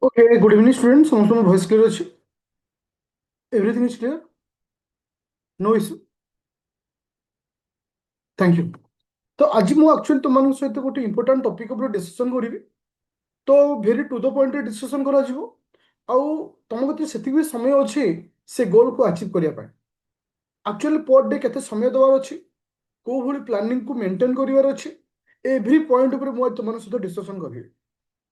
Okay, good evening, students. Some voice clear ଅଛି? Everything is clear? No issue. Thank you. तो आज ମୁଁ actually ତୁମମାନଙ୍କ ସହିତ ଗୋଟେ important topic ଉପରେ discussion କରିବି। ତ very to the point ରେ discussion କରାଯିବ। ଆଉ ତମ କତିରେ ସେତିକି ବି ସମୟ ଅଛି ସେ ଗୋଲକୁ achieve କରିବା ପାଇଁ। Actually per day କେତେ ସମୟ ଦେବାର ଅଛି? କୋଉ ଭଳି ପ୍ଲାନିଂ କୁ ମେଣ୍ଟେନ୍ କରିବାର ଅଛି? ଏଭ୍ରି ପଏଣ୍ଟ ଉପରେ ମୁଁ ଆଜି ତୁମମାନଙ୍କ ସହିତ discussion କରିବି।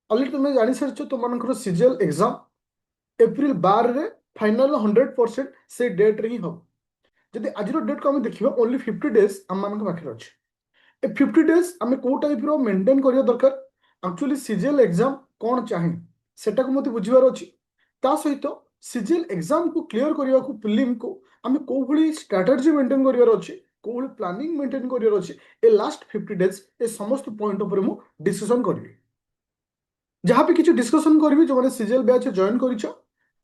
ଅଲରେଡି ତୁମେ ଜାଣିସାରିଛ ତୁମମାନଙ୍କର CGL ଏକ୍ସାମ ଏପ୍ରିଲ 12 ରେ ଫାଇନାଲ 100% ସେ ଡେଟ୍ରେ ହିଁ ହେବ। ଯଦି ଆଜିର ଡେଟ୍କୁ ଆମେ ଦେଖିବା ଓନ୍ଲି 50 ଡେଜ୍ ଆମମାନଙ୍କ ପାଖରେ ଅଛି। ଏ 50 ଡେଜ୍ ଆମେ କୋଉ ଟାଇପ୍ର ମେଣ୍ଟେନ୍ କରିବା ଦରକାର, ଆକ୍ଚୁଆଲି ସିଜିଏଲ୍ ଏକ୍ସାମ୍ କ'ଣ ଚାହେଁ ସେଟାକୁ ମୋତେ ବୁଝିବାର ଅଛି। ତା ସହିତ ସିଜିଏଲ୍ ଏକ୍ସାମ୍କୁ କ୍ଲିୟର କରିବାକୁ ପ୍ରିଲିମ୍କୁ ଆମେ କୋଉଭଳି ଷ୍ଟ୍ରାଟେଜି ମେଣ୍ଟେନ୍ କରିବାର ଅଛି, କୋଉଭଳି ପ୍ଲାନିଂ ମେଣ୍ଟେନ୍ କରିବାର ଅଛି, ଏ ଲାଷ୍ଟ 50 ଡେଜ୍ ଏ ସମସ୍ତ ପଏଣ୍ଟ ଉପରେ ମୁଁ ଡିସ୍କସନ୍ କରିବି। ଯାହା ବି କିଛି ଡିସ୍କସନ୍ କରିବି ଯେଉଁମାନେ ସିଜିଏଲ୍ ବ୍ୟାଚ୍ ଜଏନ୍ କରିଛ,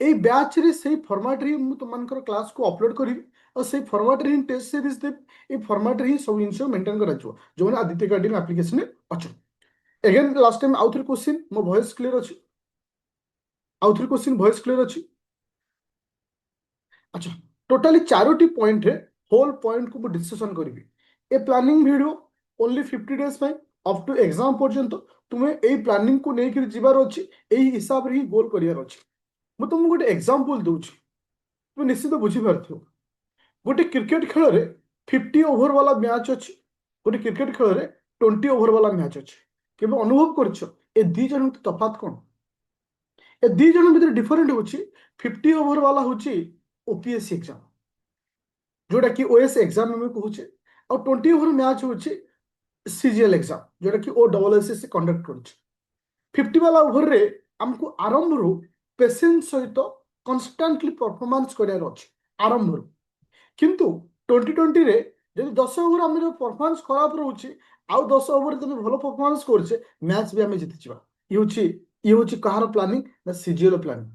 এই ব্যাচরে সেই ফর্মাটরে ମୁଁ ତୁମମାନଙ୍କର କ୍ଲାସ୍କୁ ଅପଲୋଡ଼ କରିବି ଆଉ ସେଇ ଫର୍ମାଟରେ ହିଁ ଟେଷ୍ଟ ସିରିଜ୍ ଦେବି। এই ଫର୍ମାଟରେ ହିଁ ସବୁ ଜିନିଷ ମେଣ୍ଟେନ୍ କରାଯିବ ଯେଉଁମାନେ ଆଦିତ୍ୟ ଏକାଡେମୀ ଆପ୍ଲିକେସନରେ ଅଛନ୍ତି। ଏଗେନ୍ ଲାଷ୍ଟ ଟାଇମ୍ ଆଉଥରେ କ୍ୱେଶ୍ଚିନ୍, ମୋ ଭଏସ୍ କ୍ଲିୟର ଅଛି? ଆଉଥରେ କ୍ୱେଶ୍ଚିନ୍, ଭଏସ୍ କ୍ଲିୟର ଅଛି? ଆଚ୍ଛା, ଟୋଟାଲି 4ଟି ପଏଣ୍ଟରେ ହୋଲ୍ ପଏଣ୍ଟକୁ ମୁଁ ଡିସ୍କସନ୍ କରିବି। ଏ ପ୍ଲାନିଂ ଭିଡ଼ିଓ ଓନ୍ଲି 50 ଡେଜ୍ ପାଇଁ ଅପ୍ ଟୁ ଏକ୍ସାମ୍ ପର୍ଯ୍ୟନ୍ତ ତୁମେ ଏଇ ପ୍ଲାନିଂକୁ ନେଇକରି ଯିବାର ଅଛି, ଏଇ ହିସାବରେ ହିଁ ଗୋଲ୍ କରିବାର ଅଛି। ମୁଁ ତୁମକୁ ଗୋଟେ ଏକ୍ସାମ୍ପଲ୍ ଦେଉଛି, ତୁମେ ନିଶ୍ଚିତ ବୁଝିପାରୁଥିବ। ଗୋଟେ କ୍ରିକେଟ ଖେଳରେ 50 ଓଭର ବାଲା ମ୍ୟାଚ୍ ଅଛି, ଗୋଟେ କ୍ରିକେଟ ଖେଳରେ 20 ଓଭର ବାଲା ମ୍ୟାଚ୍ ଅଛି। କେବେ ଅନୁଭବ କରିଛ ଏ ଦି ଜଣ ଭିତରେ ତଫାତ୍ କ'ଣ? ଏ ଦି ଜଣ ଭିତରେ ଡିଫରେଣ୍ଟ ହେଉଛି 50 ଓଭର ବାଲା ହେଉଛି ଓପିଏସସି ଏକ୍ସାମ୍, ଯୋଉଟା କି ଓଏସ୍ ଏକ୍ସାମ୍ ଆମେ କହୁଛେ, ଆଉ 20 ଓଭର ମ୍ୟାଚ୍ ହେଉଛି ସିଜିଏଲ୍ ଏକ୍ସାମ୍, ଯୋଉଟା କି OSSC କଣ୍ଡକ୍ଟ କରୁଛି। 50 ବାଲା ଓଭରରେ ଆମକୁ ଆରମ୍ଭରୁ ପେସେନ୍ସ ସହିତ କନଷ୍ଟାଣ୍ଟଲି ପରଫର୍ମାନ୍ସ କରିବାର ଅଛି ଆରମ୍ଭରୁ। କିନ୍ତୁ 2020ରେ ଯଦି 10 ଓଭର ଆମର ପରଫର୍ମାନ୍ସ ଖରାପ ରହୁଛି, ଆଉ 10 ଓଭରରେ ଯଦି ଭଲ ପରଫର୍ମାନ୍ସ କରୁଛେ, ମ୍ୟାଚ୍ ବି ଆମେ ଜିତିଯିବା। ଇଏ ହେଉଛି କାହାର ପ୍ଲାନିଂ? ନା ସିଜିଏଲ୍ ପ୍ଲାନିଂ।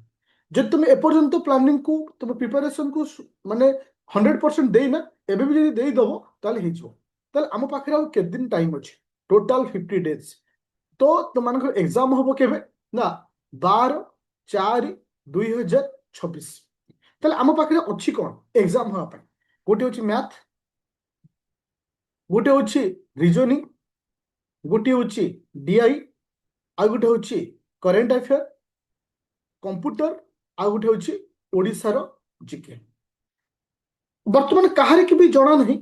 ଯଦି ତୁମେ ଏପର୍ଯ୍ୟନ୍ତ ପ୍ଲାନିଂକୁ ତୁମ ପ୍ରିପାରେସନକୁ ମାନେ 100% ଦେଇନା, ଏବେ ବି ଯଦି ଦେଇଦେବ ତାହେଲେ ହେଇଯିବ। ତାହେଲେ ଆମ ପାଖରେ ଆଉ କେତେ ଦିନ ଟାଇମ୍ ଅଛି? Total 50 days. ତ ତୁମମାନଙ୍କର ଏକ୍ସାମ୍ ହବ କେବେ? ନା 12/4/2026। ତାହେଲେ ଆମ ପାଖରେ ଅଛି କ'ଣ ଏକ୍ସାମ୍ ହେବା ପାଇଁ? ଗୋଟେ ହେଉଛି ମ୍ୟାଥ୍, ଗୋଟେ ହେଉଛି ରିଜନିଂ, ଗୋଟିଏ ହେଉଛି DI, ଆଉ ଗୋଟେ ହେଉଛି କରେଣ୍ଟ ଆଫେୟାର, କମ୍ପ୍ୟୁଟର, ଆଉ ଗୋଟେ ହେଉଛି ଓଡ଼ିଶାର ଜିକେ। ବର୍ତ୍ତମାନ କାହାରିକି ବି ଜଣା ନାହିଁ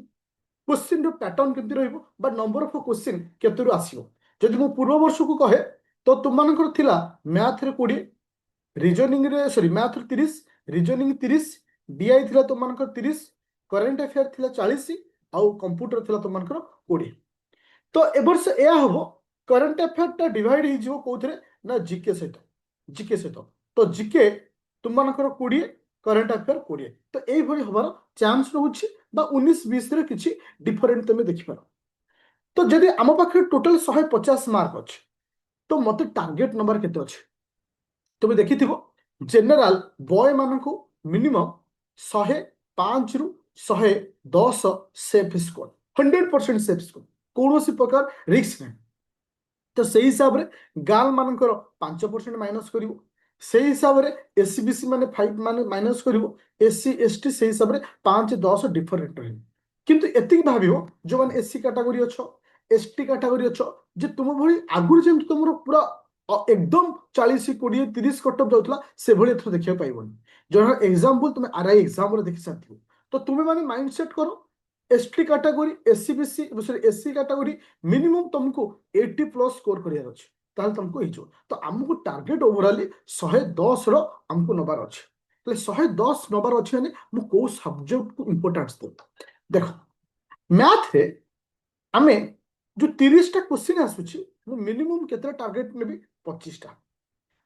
କ୍ୱେଶ୍ଚିନ୍ର ପ୍ୟାଟର୍ନ କେମିତି ରହିବ ବା ନମ୍ବର ଅଫ୍ କ୍ୱେଶ୍ଚିନ୍ କେତେରୁ ଆସିବ। ଯଦି ମୁଁ ପୂର୍ବ ବର୍ଷକୁ କହେ ତ ତୁମମାନଙ୍କର ଥିଲା ମ୍ୟାଥରେ 20, ରିଜନିଂରେ ମ୍ୟାଥରେ 30, ରିଜନିଂ 30, DI ଥିଲା ତୁମମାନଙ୍କର 30, କରେଣ୍ଟ ଆଫେୟାର ଥିଲା 40, ଆଉ କମ୍ପ୍ୟୁଟର ଥିଲା ତୁମମାନଙ୍କର 20। ତ ଏ ବର୍ଷ ଏହା ହବ କରେଣ୍ଟ ଆଫେୟାରଟା ଡିଭାଇଡ୍ ହେଇଯିବ କୋଉଥିରେ? ନା ଜିକେ ସହିତ। ତ ଜିକେ ତୁମମାନଙ୍କର 20, କରେଣ୍ଟ ଆଫେୟାର 20। ତ ଏଇଭଳି ହବାର ଚାନ୍ସ ରହୁଛି ବା 19-20ରେ କିଛି ଡିଫରେଣ୍ଟ ତମେ ଦେଖିପାର। ତ ଯଦି ଆମ ପାଖରେ ଟୋଟାଲ 150 ମାର୍କ ଅଛି, ତ ମତେ ଟାର୍ଗେଟ ନମ୍ବର କେତେ ଅଛି? ତୁମେ ଦେଖିଥିବ ଜେନେରାଲ ବୟ ମାନଙ୍କୁ ମିନିମମ୍ 105ରୁ 110 ସେଫ୍ ସ୍କୋର, 100% ସେଫ୍ ସ୍କୋର, କୌଣସି ପ୍ରକାର ରିସ୍କ ନାହିଁ। ତ ସେଇ ହିସାବରେ ଗାର୍ଲ ମାନଙ୍କର 5% ମାଇନସ୍ କରିବ, ସେଇ ହିସାବରେ SC BC ମାନେ 5 ମାନେ ମାଇନସ୍ କରିବ, SC ST ସେଇ ହିସାବରେ 5-10 ଡିଫରେଣ୍ଟ ରହିବ। କିନ୍ତୁ ଏତିକି ଭାବିବ ଯେଉଁମାନେ SC କାଟାଗୋରୀ ଅଛ, ST କାଟାଗୋରୀ ଅଛ, ଯେ ତୁମ ଭଳି ଆଗରୁ ଯେମିତି ତୁମର ପୁରା ଏକଦମ 40-20-30 କଟଅଫ୍ ଯାଉଥିଲା, ସେଭଳି ଏଥର ଦେଖିବାକୁ ପାଇବନି। ଜଣର ଏକ୍ସାମ୍ପଲ ତୁମେ RI ଏକ୍ସାମରେ ଦେଖି ସାରିଥିବ। ତ ତୁମେ ମାନେ ମାଇଣ୍ଡ ସେଟ୍ କର ST category, SC category minimum ତୁମକୁ 80+ ସ୍କୋର କରିବାର ଅଛି, ତାହେଲେ ତୁମକୁ ହେଇଯିବ। ତ ଆମକୁ ଟାର୍ଗେଟ ଓଭରାଲି 110ର ଆମକୁ ନେବାର ଅଛି। ହେଲେ 110 ନେବାର ଅଛି ମାନେ ମୁଁ କୋଉ ସବଜେକ୍ଟକୁ ଇମ୍ପୋର୍ଟାନ୍ସ ଦେବି? ଦେଖ, ମ୍ୟାଥରେ ଆମେ ଯୋଉ 30ଟା କ୍ୱେଶ୍ଚିନ୍ ଆସୁଛି, ମୁଁ ମିନିମମ୍ କେତେଟା ଟାର୍ଗେଟ ନେବି? 25ଟା,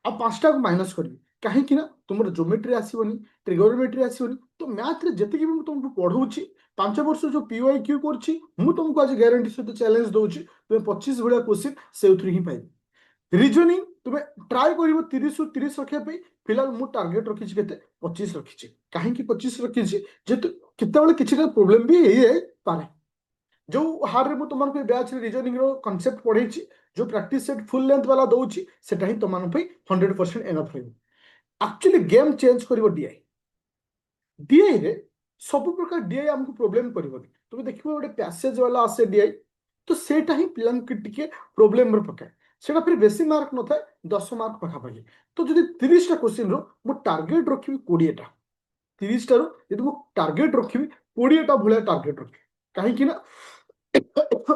ଆଉ 5ଟାକୁ ମାଇନସ୍ କରିବି। କାହିଁକି ନା ତୁମର ଜୋମେଟ୍ରି ଆସିବନି, ଟ୍ରିଗୋନୋମେଟ୍ରି ଆସିବନି। ତ ମ୍ୟାଥରେ ଯେତିକି ବି ମୁଁ ତୁମକୁ ପଢଉଛି, 5 ବର୍ଷ ଯୋଉ PYQ କରୁଛି, ମୁଁ ତୁମକୁ ଆଜି ଗ୍ୟାରେଣ୍ଟି ସହିତ ଚ୍ୟାଲେଞ୍ଜ ଦଉଛି, ତୁମେ 25 ଭଳିଆ କ୍ୱେଶ୍ଚିନ୍ ସେଇଥିରୁ ହିଁ ପାଇବ। ରିଜନିଂ ତୁମେ ଟ୍ରାଏ କରିବ 30ରୁ 30 ରଖିବା ପାଇଁ। ଫିଲହାଲ ମୁଁ ଟାର୍ଗେଟ ରଖିଛି କେତେ? 25 ରଖିଛି। କାହିଁକି 25 ରଖିଛି? ଯେହେତୁ କେତେବେଳେ କିଛିଟା ପ୍ରୋବ୍ଲେମ ବି ହେଇଯାଇପାରେ। जो हार रे तुमको बैच रीजनिंग रो कांसेप्ट पढ़े जो प्रैक्टिस सेट फुल लेंथ वाला दउची सेटा ही तुम 100% एनफ रहइबो एक्चुअली गेम चेंज करिवो डीआई डीआई रे सब प्रकार डीआई हमको प्रॉब्लम करिवो तुम देखिबो गोटे पैसेज वाला आसे डीआई तो सेटा ही पिलान के टिके प्रॉब्लम रे पकाए सेटा फिर बेसी मार्क न थाए 10 मार्क पाखा पाखी तो जदि 30 टा क्वेश्चन रो मो टारगेट रखिबी 20 टा 30 टारू यदि मो टारगेट रखिबी 20 टा भलिया टारगेट रखी काहे कि ना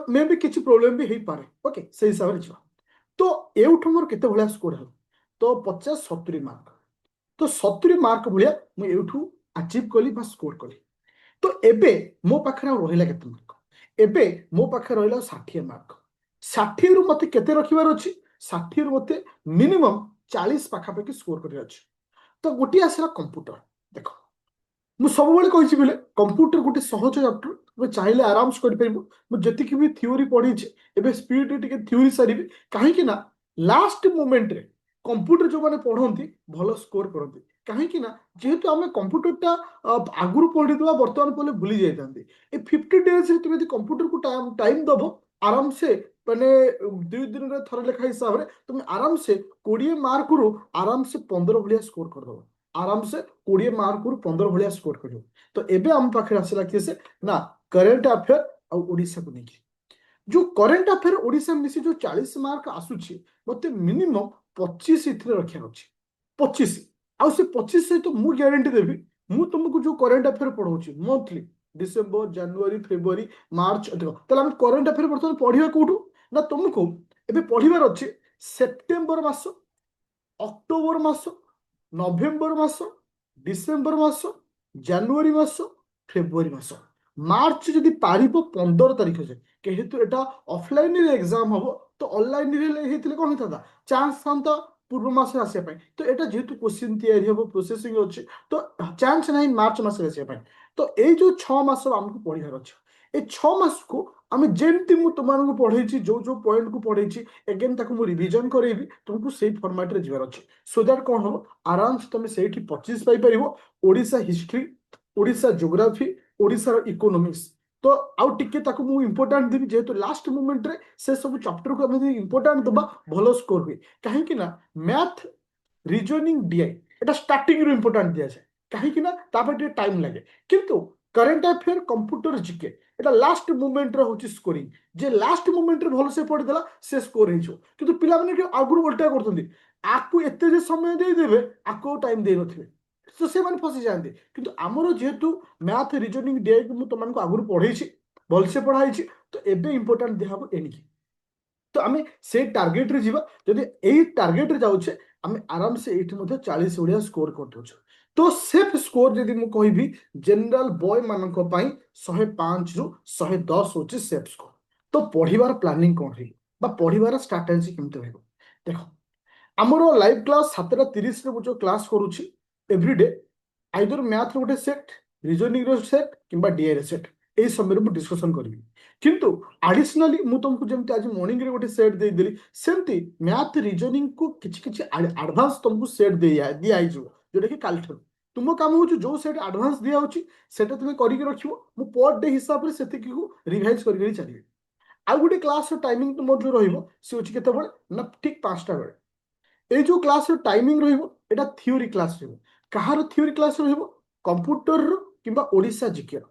मे भी किसी प्रोब्लेम भी पारे ओके से हिसाब से ଯିବା तो एउठु मोर केते भलिया स्कोर हल तो 50 70 मार्क तो 70 मार्क भलिया मु एउठु अचीव कली बा स्कोर कली तो एबे मो पाखरा रहिला केते मार्क एबे मो पाखरा रहिला 60 मार्क 60 रु मते केते रखिबार अछि 60 रु मते मिनिमम 40 पाखा पाखी स्कोर करिया अछि तो गोटी आसला कंप्यूटर देखो ମୁଁ ସବୁବେଳେ କହିଛି ବୋଲେ କମ୍ପ୍ୟୁଟର ଗୋଟେ ସହଜ ଚାପ୍ଟର ତୁମେ ଚାହିଁଲେ ଆରାମସେ କରିପାରିବ ମୁଁ ଯେତିକି ବି ଥିଓରି ପଢିଛି ଏବେ ସ୍ପିଡରେ ଟିକେ ଥିଓରି ସାରିବି କାହିଁକି ନା ଲାଷ୍ଟ ମୋମେଣ୍ଟରେ କମ୍ପ୍ୟୁଟର ଯୋଉମାନେ ପଢନ୍ତି ଭଲ ସ୍କୋର କରନ୍ତି କାହିଁକି ନା ଯେହେତୁ ଆମେ କମ୍ପ୍ୟୁଟରଟା ଆଗରୁ ପଢିଥିବା ବର୍ତ୍ତମାନ ପଢିଲେ ଭୁଲି ଯାଇଥାନ୍ତି ଏ 50 ଡେଜରେ ତୁମେ ଯଦି କମ୍ପ୍ୟୁଟରକୁ ଟାଇମ ଦବ ଆରାମସେ ମାନେ 2 ଦିନରେ ଥରେ ଲେଖା ହିସାବରେ ତୁମେ ଆରାମସେ 20 ମାର୍କରୁ ଆରାମସେ 15 ଭଳିଆ ସ୍କୋର କରିଦବ आराम से 20 मार्क रु 15 भलिया स्कोर करियो तो एबे हम पाखे आसला कि से ना करंट अफेयर आ ओडिसा को नेकी जो करंट अफेयर ओडिसा मिसी जो 40 मार्क आसुची मते मिनिमम 25 इथरे रखिया अछि 25 आ से 25 से तो मु गारंटी देबी मु तुमको जो करंट अफेयर पढौची मंथली डिसेंबर जनवरी फेब्रुआरी मार्च देखो तले हम करंट अफेयर बर्तमान पढिया कोठू ना तुमको एबे पढिबार अछि सेप्टेम्बर मास अक्टोबर मास नवेम्बर मास डिसेम्बर मास जानुआरी मास फेब्रुआरी मास मार्च जदि पारिबो 15 तारिख जे केहेतु एटा ऑफलाइन रे एग्जाम हबो तो ऑनलाइन रे हेतिले कोन होता चांस थांता पूर्व मास आसे पाई तो एटा जेहेतु क्वेश्चन तयारी हबो प्रोसेसिंग अछि तो चांस नाही मार्च मास आसे पाई तो ए जो 6 मास हमको पढिहार अछि ए 6 मास को आमे जेमति मु तुमानको पढैछि जो जो पॉइंट को पढैछि अगेन ताको मु रिवीजन करेबी तुमको सेही फॉर्मेट रे जिवार अछि सो दैट कोन हो आराम से तुम से 25 पाई परिबो Odisha history Odisha geography Odisha economics तो आउ टिके ताको मु इंपोर्टेंट देबी जेहेतु लास्ट मोमेंट रे से सब चैप्टर को हम इंपोर्टेंट दबा भलो स्कोर हुए काहे कि ना मैथ रीजनिंग डीआई एटा स्टार्टिंग रो इंपोर्टेंट दिया जाए काहे कि ना तापर टे टाइम लागे किंतु करंट अफेयर कंप्यूटर जीके एटा लास्ट मोमेंट रे होची स्कोरिंग जे लास्ट मोमेंट रे भलो से पढ़ देला से स्कोर हेजो किंतु पिला माने के आगुर उल्टा करतंदी आकु एते जे समय दे देबे आकु टाइम दे नथिबे तो से माने फसी जांदे किंतु हमरो जेहेतु मैथ रीजनिंग डीआई को मु तमन को आगुर पढैछि भल से पढाइछि तो एबे इंपोर्टेंट देहाबो एनिकी तो आम से टार्गेट रे जीवा जदि एई टार्गेट रे जाउछे आम आराम से एठी मध्ये 40 ओडिया स्कोर कर दोछु तो सेफ स्कोर जदि मु कहिबी जनरल बॉय मानक पई 105 रु 110 होची सेफ स्कोर तो पढिबार प्लानिंग कोन रे बा पढिबार स्ट्रेटजी केमते रहबो देखो हमरो लाइव क्लास 7:30 रे मु जो क्लास करूची एवरीडे आइदर मैथ रो गोटे सेट रीजनिंग रो सेट किंबा डीआई रो सेट ए समय मु डिस्कशन करबी किंतु एडिशनली मु तुमको जेमति आज मॉर्निंग रे गोटे सेट दे देली सेमति मैथ रीजनिंग को किछि किछि एडवांस तुमको सेट दिया आइ जो जोटा कि काल ठर तुम काम हो जो सेट एडवांस दिया होची सेटा तुम करिक रखिबो मु पर डे हिसाब रे सेतिकी को रिवाइज करिक चलिबे आ गोटे क्लास रो टाइमिंग तुम जो रहिबो से होची केते बळे ना ठीक 5टा बेले ए जो क्लास रो टाइमिंग रहिबो एटा थ्योरी क्लास रहिबो कहार थ्योरी क्लास रहिबो कंप्यूटर रो किंबा ओडिसा जीके रो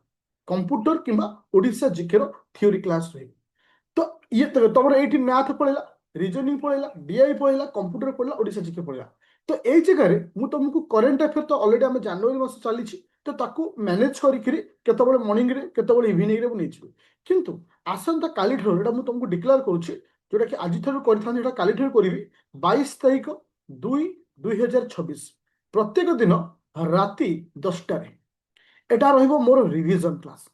कंप्यूटर किंबा ओडिसा जीके रो थ्योरी क्लास रहिबो तो ये तुम ये मैथ पढ़ेगा रीजनिंग पढ़ेगा डीआई पढ़ेगा कंप्यूटर पढ़ेगा ओडिशा जीके पढ़ेगा तो ये जगह मु तुमको करंट अफेयर तो ऑलरेडी आम जनवरी मास चली तो ताकू मैनेज करते मॉर्निंग रे केतबेले इवनिंग रे नहीं किंतु आसंता काली ठार एटा मु तुमको डिक्लेयर करूची जोटा कि आज ठार कर काली ठार करी 22 तारीख 2/2026 प्रत्येक दिन राति 10टा एटा रहिबो मोर रिवीजन क्लास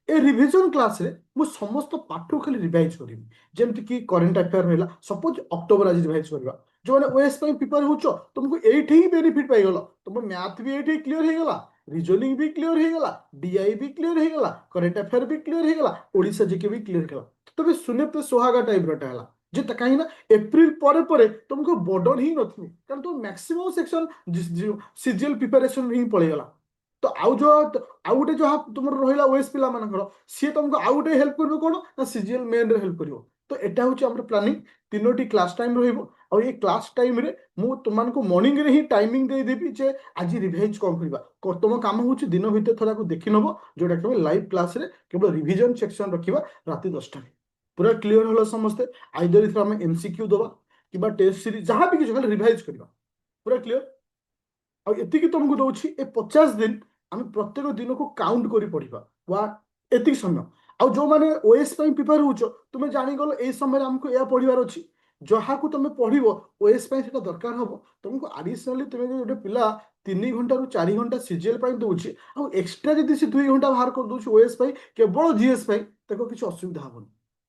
ए रिवीजन क्लास रे मु समस्त पाठ खाली रिवाइज करिवि जेमति कि करंट अफेयर रहला सपोज अक्टोबर आज रिवाइज करबा जो माने ओएस पई प्रिपेयर होचो तुमको एठी ही बेनिफिट पाई गेलो तुम मैथ भी एठी क्लियर हे गेला रीजनिंग भी क्लियर हे गेला डीआई भी क्लियर हे गेला करंट अफेयर भी क्लियर हे गेला ओडिसा जीके भी क्लियर गेला तबे सुने पे सुहागा टाइप रटा हला जे त काहे ना अप्रैल परे परे तुमको बर्डन ही नथि कारण तो मैक्सिमम सेक्शन सीजीएल प्रिपरेशन ही पळे गेला तो आउ गोटे जहाँ तुम रहा ओएस पिला मानकर सी तुमको आउ गोटे हेल्प कर कौन ना सीजीएल मेन रे हेल्प कर। तो एटा हूँ आम प्लानिंग 3टी क्लास टाइम रही ये क्लास टाइम रे मु तुमको मॉर्निंग रे ही टाइमिंग देदेवी जे आज रिवाइज कौन करवा तुम काम हो दिन भितर थोड़ा देखी नब जोटा कि लाइव क्लास रे केवल रिविजन सेक्शन रखा राति 10टा पूरा क्लीयर हल समस्ते आइदर आम एमसीक्यू दवा कि टेस्ट सीरीज जहाँ भी किसी रिवाइज करवा पूरा क्लीयर आती तुमको दौर ए 50 दिन आम प्रत्येक दिन को काउंट कर पढ़ा वा एति समय आउ जो मैंने ओएस प्रिपेयर हो तुम्हें जानीगल ये समय आमको यह पढ़ार अच्छी जहाँ को तुम पढ़ ओएस दरकार हम तुमको आडिशनाली तुम्हें जो गोटे पिला 3 घंटा रू 4 घंटा सीजीएल दूसरी आ एक्सट्रा जब से 2 घंटा बाहर कर दूसरी ओएस केवल जीएस किसी असुविधा हेनी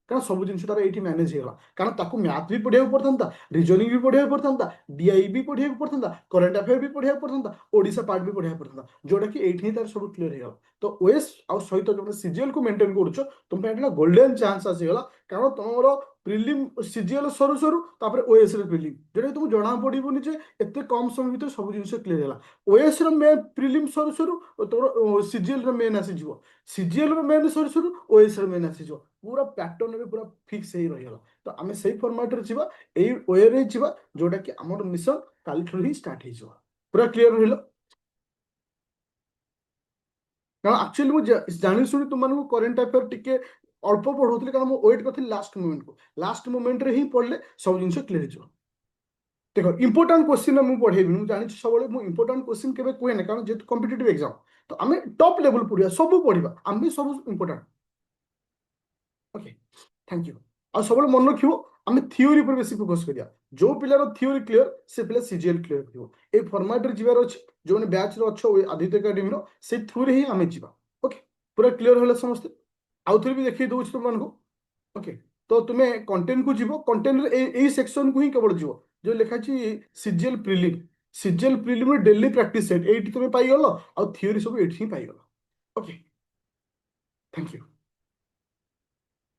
कारण सब जिन तार ये मैनेज होगा कारण ताको मैथ भी पढ़ा पड़ता रिजनिंग भी पढ़ा पड़ता डीआई भी पढ़ा पड़ता करेन्ट अफेयर भी पढ़ा पड़ता ओडिशा पार्ट भी पढ़ा पड़ता जोटा कि ये तार सब क्लीयर हो तो ओएस आउ सहित जो सीजीएल को मेंटेन कर तुम गोल्डन चांस आसीगला कारण तुम प्रिलिम सीजीएल सरू सरू तापर ओएस प्रिलिम जोटा तुमको जना पड़ोनी जे एत कम समय भर सब जिन क्लीयर है ओएस मेन प्रिलिम सरू सरू तोर सीजीएल मेन आसीज सीजीएल मेन सरू सरू ओएस मेन आसीज पूरा पैटर्न में पूरा फिक्स ही रहीगला तो आम से फॉर्मेट रे जीवा एई वे रे जीवा जोटा कि हमर मिशन काल ठू ही स्टार्ट हो जावा पूरा क्लियर रहिला कारण एक्चुअली मु जानि सुनी तुमको करेन्ट अफेयर टिके अल्प पढ़ौली कारण वेट करती लास्ट मोमेंट रे ही पढ़ले सब जिन क्लीयर हो देखो इंपोर्टाट क्वेश्चन मुझे पढ़ेबी मुझे जानी सब इंपोर्टाट क्वेश्चन के कहे कारण जेहतु कॉम्पिटिटिव एग्जाम तो आम टॉप लेवल पढ़ा सब पढ़ा आम भी सब इंपोर्टाट ओके थैंक यू आ सब मन रख आम थीओरी पर बेसी फोकस करिया जो पिलार थीओरी क्लियर से पिला सीजीएल क्लियर कर ए फॉर्मेट रे जीवार अच्छे जो मैंने बैच रे अच्छो आदित्य एकेडमी रो से थ्रू रे ही आम जीवा ओके पूरा क्लियर होला समस्ते आउ थे भी देखिए दूसरी तुमको ओके तो तुम्हें कंटेंट को जीव कंटेंट रे सेक्शन को ही केवल जीव जो लिखा CGL prelim daily practice set ये तुम्हें पाइगल आ थ्योरी सब ये पाइगल ओके थैंक यू।